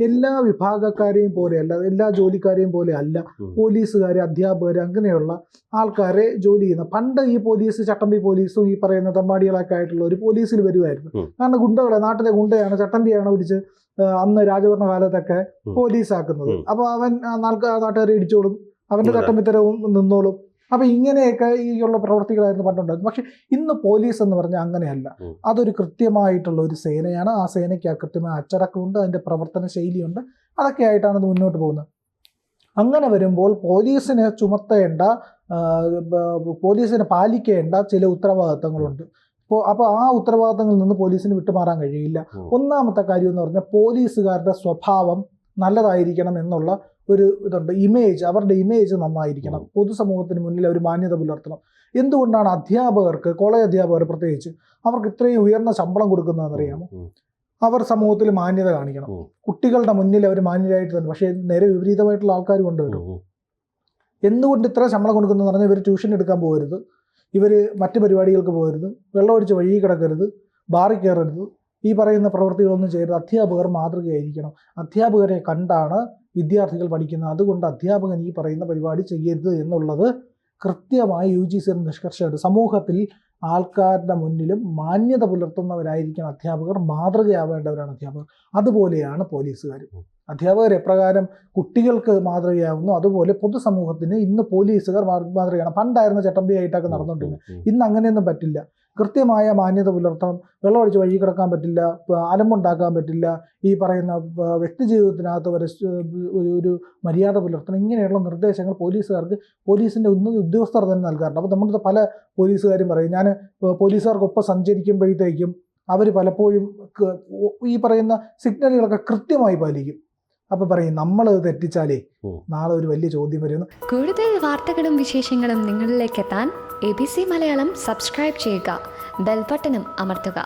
എല്ലാ വിഭാഗക്കാരെയും പോലെയല്ല, എല്ലാ ജോലിക്കാരെയും പോലെ അല്ല പോലീസുകാർ, അധ്യാപകർ, അങ്ങനെയുള്ള ആൾക്കാരെ ജോലി ചെയ്യുന്ന. പണ്ട് ഈ പോലീസ്, ചട്ടമ്പി പോലീസും ഈ പറയുന്ന തമ്മാടികളൊക്കെ ആയിട്ടുള്ള ഒരു പോലീസിൽ വരുമായിരുന്നു. കാരണം ഗുണ്ടകളെ, നാട്ടിലെ ഗുണ്ടയാണ്, ചട്ടമ്പിയാണ് പിടിച്ച് അന്ന് രാജഭരണ കാലത്തൊക്കെ പോലീസാക്കുന്നത്. അപ്പൊ അവൻ നാട്ടുകാരെ ഇടിച്ചോളും, അവന്റെ ചട്ടമ്പിത്തരവും നിന്നോളും. അപ്പൊ ഇങ്ങനെയൊക്കെ ഉള്ള പ്രവർത്തികളായിരുന്നു പണ്ടുണ്ടായിരുന്നു. പക്ഷെ ഇന്ന് പോലീസ് എന്ന് പറഞ്ഞാൽ അങ്ങനെയല്ല. അതൊരു കൃത്യമായിട്ടുള്ള ഒരു സേനയാണ്. ആ സേനയ്ക്ക് കൃത്യമായ അച്ചടക്കമുണ്ട്, അതിന്റെ പ്രവർത്തന ശൈലിയുണ്ട്. അതൊക്കെ ആയിട്ടാണ് ഇത് മുന്നോട്ട് പോകുന്നത്. അങ്ങനെ വരുമ്പോൾ പോലീസിനെ ചുമത്തേണ്ട, പോലീസിനെ പാലിക്കേണ്ട ചില ഉത്തരവാദിത്തങ്ങളുണ്ട്. അപ്പോൾ ആ ഉത്തരവാദിത്തങ്ങളിൽ നിന്ന് പോലീസിന് വിട്ടുമാറാൻ കഴിയില്ല. ഒന്നാമത്തെ കാര്യം എന്ന് പറഞ്ഞാൽ പോലീസുകാരുടെ സ്വഭാവം നല്ലതായിരിക്കണം എന്നുള്ള ഒരു ഇതുണ്ട്. ഇമേജ്, അവരുടെ ഇമേജ് നന്നായിരിക്കണം. പൊതുസമൂഹത്തിന് മുന്നിൽ അവർ മാന്യത പുലർത്തണം. എന്തുകൊണ്ടാണ് അധ്യാപകർക്ക്, കോളേജ് അധ്യാപകർ പ്രത്യേകിച്ച്, അവർക്ക് ഇത്രയും ഉയർന്ന ശമ്പളം കൊടുക്കുന്നതെന്നറിയാമോ? അവർ സമൂഹത്തിൽ മാന്യത കാണിക്കണം. കുട്ടികളുടെ മുന്നിൽ അവർ മാന്യരായിട്ട് തന്നെ. പക്ഷേ നേരെ വിപരീതമായിട്ടുള്ള ആൾക്കാർ കൊണ്ടുവരും. എന്തുകൊണ്ട് ഇത്ര ശമ്പളം കൊടുക്കുന്നതെന്ന് പറഞ്ഞാൽ ഇവർ ട്യൂഷൻ എടുക്കാൻ പോകരുത്, ഇവർ മറ്റ് പരിപാടികൾക്ക് പോകരുത്, വെള്ളമടിച്ച് വഴി കിടക്കരുത്, ബാറിൽ കയറരുത്, ഈ പറയുന്ന പ്രവൃത്തികളൊന്നും ചെയ്യരുത്. അധ്യാപകർ മാതൃകയായിരിക്കണം. അധ്യാപകരെ കണ്ടാണ് വിദ്യാർത്ഥികൾ പഠിക്കുന്നത്. അതുകൊണ്ട് അധ്യാപകൻ ഈ പറയുന്ന പരിപാടി ചെയ്യരുത് എന്നുള്ളത് കൃത്യമായി UGC നിഷ്കർഷമുണ്ട്. സമൂഹത്തിൽ ആൾക്കാരുടെ മുന്നിലും മാന്യത പുലർത്തുന്നവരായിരിക്കണം അധ്യാപകർ, മാതൃകയാവേണ്ടവരാണ് അധ്യാപകർ. അതുപോലെയാണ് പോലീസുകാർ. അധ്യാപകർ എപ്രകാരം കുട്ടികൾക്ക് മാതൃകയാവുന്നു, അതുപോലെ പൊതുസമൂഹത്തിന് ഇന്ന് പോലീസുകാർ മാതൃകയാണ്. പണ്ടായിരുന്ന ചട്ടമ്പിയായിട്ടൊക്കെ നടന്നുകൊണ്ടിരുന്നത്. ഇന്ന് അങ്ങനെയൊന്നും പറ്റില്ല. കൃത്യമായ മാന്യത പുലർത്തണം. വെള്ളമടിച്ച് വഴി കിടക്കാൻ പറ്റില്ല, അലമ്പുണ്ടാക്കാൻ പറ്റില്ല, ഈ പറയുന്ന വ്യക്തി ജീവിതത്തിനകത്ത് വരെ ഒരു മര്യാദ പുലർത്തണം. ഇങ്ങനെയുള്ള നിർദ്ദേശങ്ങൾ പോലീസുകാർക്ക് പോലീസിൻ്റെ ഉന്നത ഉദ്യോഗസ്ഥർ തന്നെ നൽകാറുണ്ട്. അപ്പോൾ നമ്മുടെ പല പോലീസുകാരും പറയും, ഞാൻ പോലീസുകാർക്കൊപ്പം സഞ്ചരിക്കുമ്പോഴത്തേക്കും അവർ പലപ്പോഴും ഈ പറയുന്ന സിഗ്നലുകളൊക്കെ കൃത്യമായി പാലിക്കും. അപ്പൊ പറയും, നമ്മൾ തെറ്റിച്ചാലേ നാളെ ഒരു വലിയ ചോദ്യം വരുന്നു. കൂടുതൽ വാർത്തകളും വിശേഷങ്ങളും നിങ്ങളിലേക്ക് എത്താൻ ABC മലയാളം സബ്സ്ക്രൈബ് ചെയ്യുക, ബെൽ ബട്ടണും അമർത്തുക.